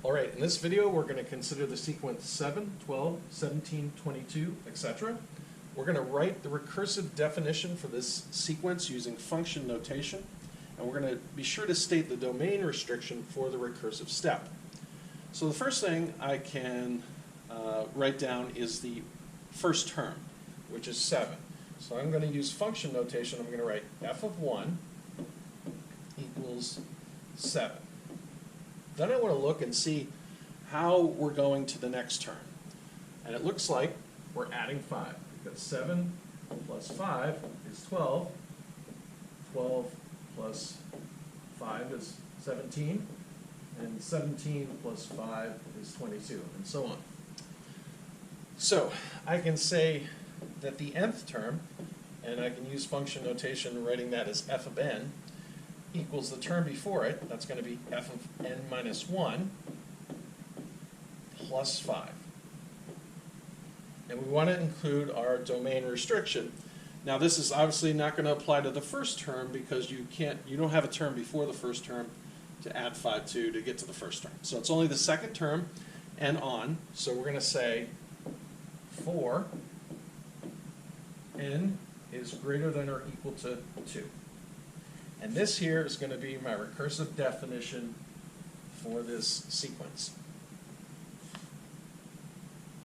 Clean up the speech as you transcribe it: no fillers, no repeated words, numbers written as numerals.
Alright, in this video we're going to consider the sequence 7, 12, 17, 22, etc. We're going to write the recursive definition for this sequence using function notation, and we're going to be sure to state the domain restriction for the recursive step. So the first thing I can write down is the first term, which is 7. So I'm going to use function notation. I'm going to write f of 1 equals 7. Then I want to look and see how we're going to the next term. And it looks like we're adding 5, because 7 plus 5 is 12. 12 plus 5 is 17. And 17 plus 5 is 22, and so on. So I can say that the nth term, and I can use function notation writing that as f of n, equals the term before it. That's going to be f of n minus 1 plus 5. And we want to include our domain restriction. Now this is obviously not going to apply to the first term because you don't have a term before the first term to add 5 to get to the first term. So it's only the second term and on. So we're going to say for n is greater than or equal to 2. And this here is going to be my recursive definition for this sequence.